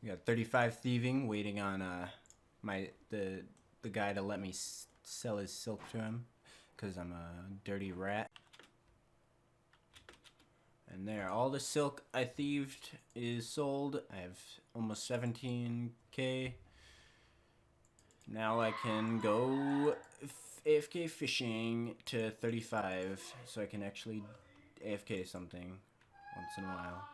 We got 35 thieving, waiting on the guy to let me sell his silk to him, because I'm a dirty rat. And there, all the silk I thieved is sold. I have almost 17k. Now I can go AFK fishing to 35, so I can actually AFK something once in a while.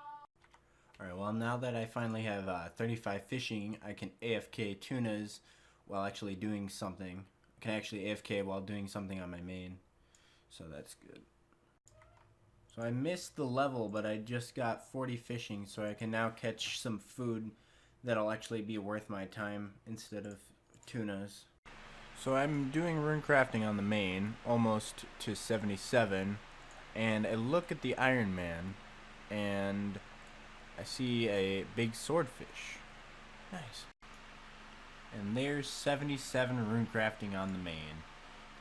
Alright, well now that I finally have 35 fishing, I can AFK tunas while actually doing something. I can actually AFK while doing something on my main, so that's good. So I missed the level, but I just got 40 fishing, so I can now catch some food that'll actually be worth my time instead of tunas. So I'm doing rune crafting on the main, almost to 77, and I look at the Iron Man, and I see a big swordfish. Nice. And there's 77 rune crafting on the main.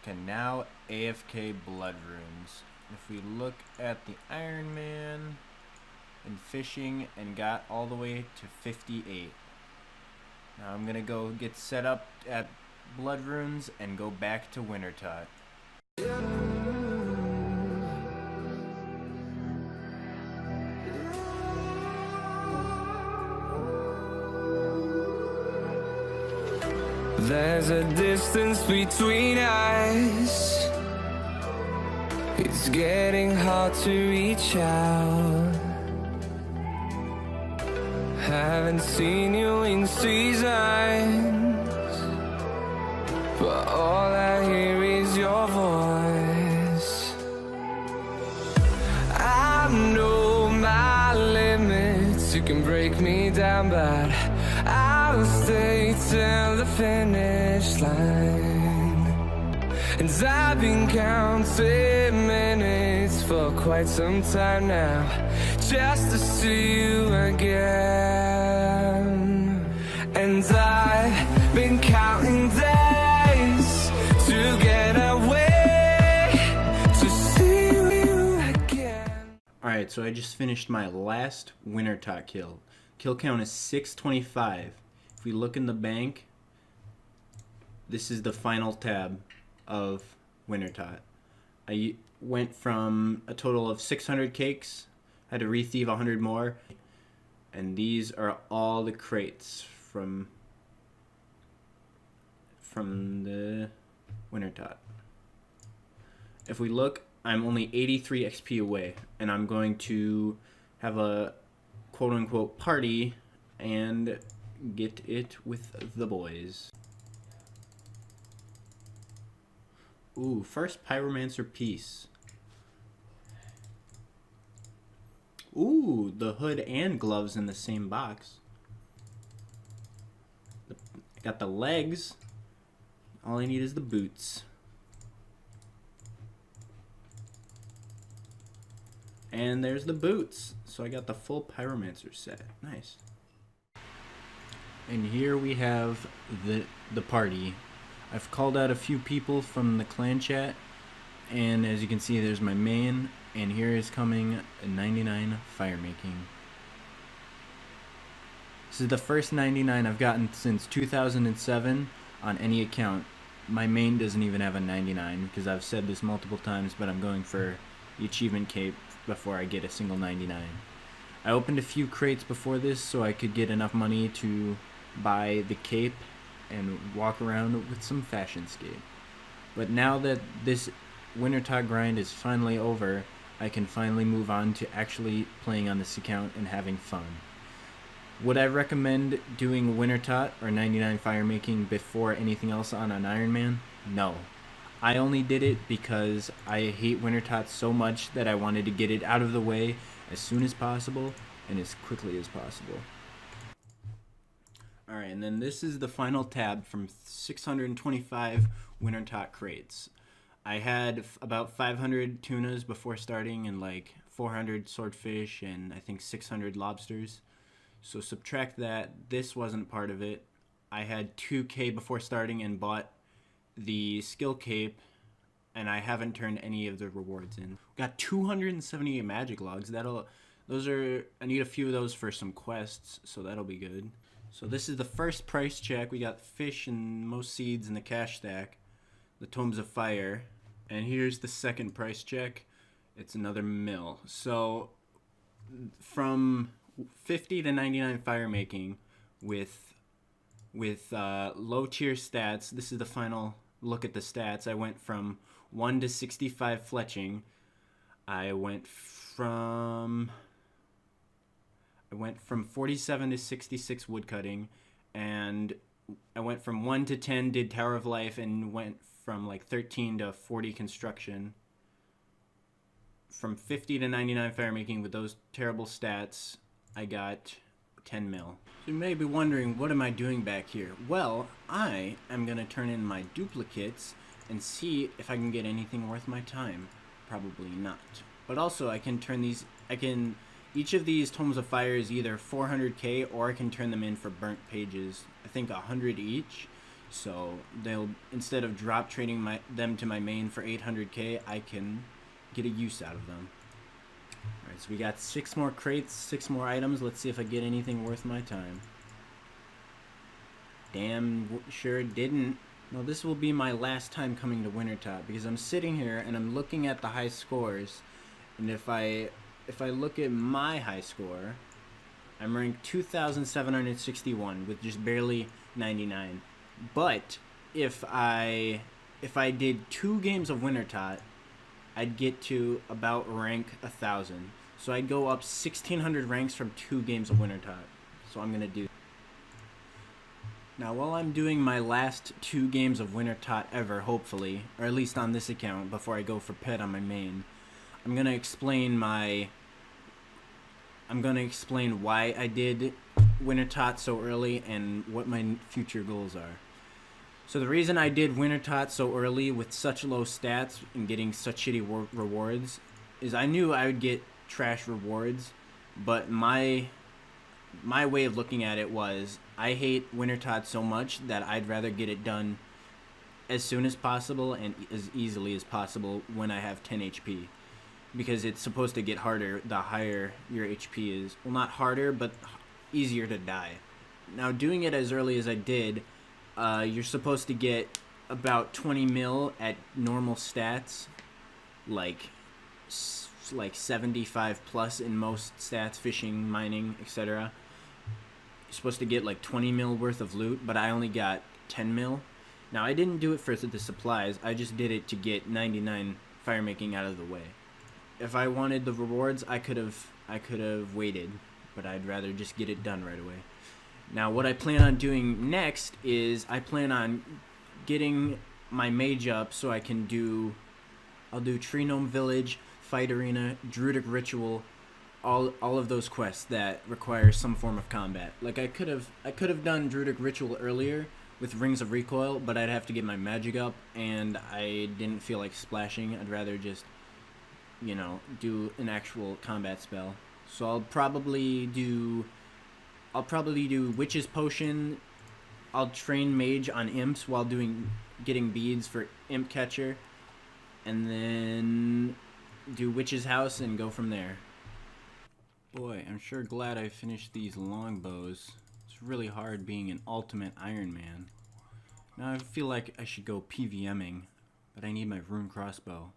Can now AFK blood runes. If we look at the Iron Man and fishing and got all the way to 58. Now I'm gonna go get set up at blood runes and go back to WinterTodt. There's a distance between us. It's getting hard to reach out. Haven't seen you in seasons, but all I hear is your voice. I know my limits. You can break me down, but I'll stay till the finish line. And I've been counting minutes for quite some time now, just to see you again. And I've been counting days to get away, to see you again. Alright, so I just finished my last WinterTodt kill. Kill count is 625. If we look in the bank, this is the final tab of WinterTodt. I went from a total of 600 cakes, had to re-thieve 100 more, and these are all the crates from the WinterTodt. If we look, I'm only 83 XP away, and I'm going to have a quote-unquote party and get it with the boys. Ooh, first Pyromancer piece. Ooh, the hood and gloves in the same box. Got the legs. All I need is the boots. And there's the boots. So I got the full Pyromancer set. Nice. And here we have the party. I've called out a few people from the clan chat, and as you can see, there's my main, and here is coming a 99 fire making. This is the first 99 I've gotten since 2007 on any account. My main doesn't even have a 99 because I've said this multiple times, but I'm going for the achievement cape before I get a single 99. I opened a few crates before this so I could get enough money to buy the cape and walk around with some fashion skate. But now that this WinterTodt grind is finally over, I can finally move on to actually playing on this account and having fun. Would I recommend doing WinterTodt or 99 fire making before anything else on an Ironman? No. I only did it because I hate WinterTodt so much that I wanted to get it out of the way as soon as possible and as quickly as possible. Alright, and then this is the final tab from 625 WinterTodt crates. I had about 500 tunas before starting and like 400 swordfish and I think 600 lobsters. So subtract that. This wasn't part of it. I had 2k before starting and bought the skill cape, and I haven't turned any of the rewards in. Got 278 magic logs. I need a few of those for some quests, so that'll be good. So this is the first price check. We got fish and most seeds in the cash stack, the Tomes of Fire, and here's the second price check. It's another mill. So from 50 to 99 fire making with low tier stats. This is the final look at the stats. I went from 1 to 65 fletching. I went from 47 to 66 woodcutting, and I went from 1 to 10 did Tower of Life, and went from like 13 to 40 construction. From 50 to 99 fire making with those terrible stats, I got 10 mil. So you may be wondering, what am I doing back here? Well, I am going to turn in my duplicates and see if I can get anything worth my time. Probably not. But also I can turn these, each of these Tomes of Fire is either 400k or I can turn them in for burnt pages. I think 100 each. So they'll, instead of drop trading them to my main for 800k, I can get a use out of them. Alright, so we got 6 more crates, 6 more items. Let's see if I get anything worth my time. Damn sure didn't. Well, this will be my last time coming to WinterTodt, because I'm sitting here and I'm looking at the high scores, and if I look at my high score, I'm ranked 2,761 with just barely 99. But if I did 2 games of WinterTodt, I'd get to about rank 1,000. So I'd go up 1,600 ranks from 2 games of WinterTodt. So I'm gonna do. Now, while I'm doing my last 2 games of WinterTodt ever, hopefully, or at least on this account, before I go for pet on my main, I'm gonna explain why I did WinterTodt so early and what my future goals are. So the reason I did WinterTodt so early with such low stats and getting such shitty rewards is I knew I would get trash rewards, but my way of looking at it was I hate WinterTodt so much that I'd rather get it done as soon as possible and as easily as possible when I have 10 HP. Because it's supposed to get harder the higher your HP is. Well, not harder, but easier to die. Now, doing it as early as I did, you're supposed to get about 20 mil at normal stats, like 75 plus in most stats, fishing, mining, etc. You're supposed to get like 20 mil worth of loot, but I only got 10 mil. Now, I didn't do it for the supplies, I just did it to get 99 fire making out of the way. If I wanted the rewards, I could have waited, but I'd rather just get it done right away. Now, what I plan on doing next is I plan on getting my mage up so I can I'll do Tree Gnome Village, Fight Arena, Druidic Ritual, all of those quests that require some form of combat. Like I could have done Druidic Ritual earlier with Rings of Recoil, but I'd have to get my magic up, and I didn't feel like splashing. I'd rather just, you know, do an actual combat spell. So I'll probably do Witch's Potion. I'll train Mage on Imps while getting beads for Imp Catcher, and then do Witch's House and go from there. Boy, I'm sure glad I finished these longbows. It's really hard being an ultimate Iron Man. Now I feel like I should go PVMing, but I need my rune crossbow.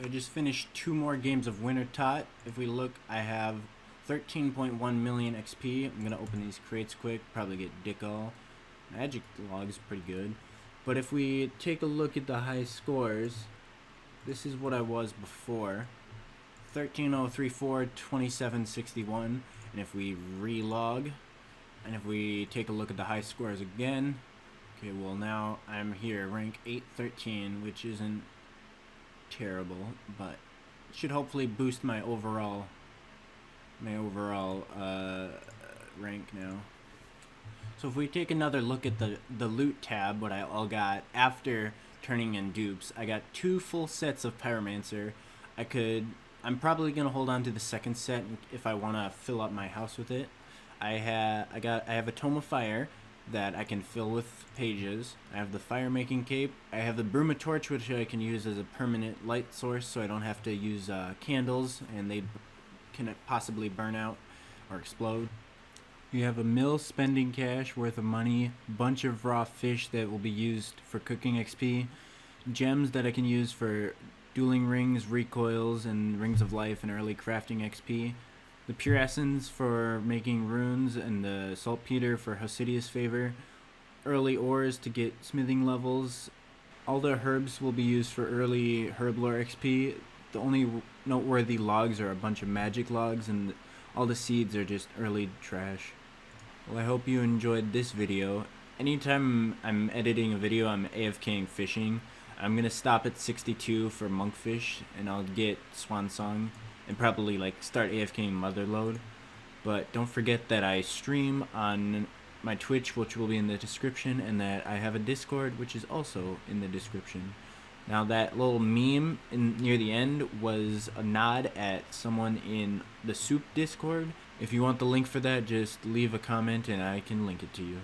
I just finished 2 more games of WinterTodt. If we look, I have 13.1 million XP. I'm gonna open these crates quick, probably get dick all. Magic log is pretty good. But if we take a look at the high scores, this is what I was before. 13,034, 2761. And if we relog, and if we take a look at the high scores again, okay, well now I'm here, rank 813, which isn't terrible, but it should hopefully boost my overall rank now. So if we take another look at the loot tab, what I all got after turning in dupes, I got 2 full sets of Pyromancer. I could I'm probably gonna hold on to the second set if I want to fill up my house with it. I have a Tome of Fire that I can fill with pages. I have the fire making cape. I have the Torch, which I can use as a permanent light source, so I don't have to use candles and they can possibly burn out or explode. You have a mill spending cash worth of money, bunch of raw fish that will be used for cooking XP, gems that I can use for dueling rings, recoils, and rings of life and early crafting XP, the pure essence for making runes, and the saltpeter for Hosidius favor, early ores to get smithing levels. All the herbs will be used for early herb lore XP. The only noteworthy logs are a bunch of magic logs, and all the seeds are just early trash. Well, I hope you enjoyed this video. Anytime I'm editing a video, I'm AFKing fishing. I'm gonna stop at 62 for monkfish, and I'll get swan song, and probably like start AFKing motherlode. But don't forget that I stream on my Twitch, which will be in the description, and that I have a Discord, which is also in the description. Now, that little meme near the end was a nod at someone in the Soup Discord. If you want the link for that, just leave a comment and I can link it to you.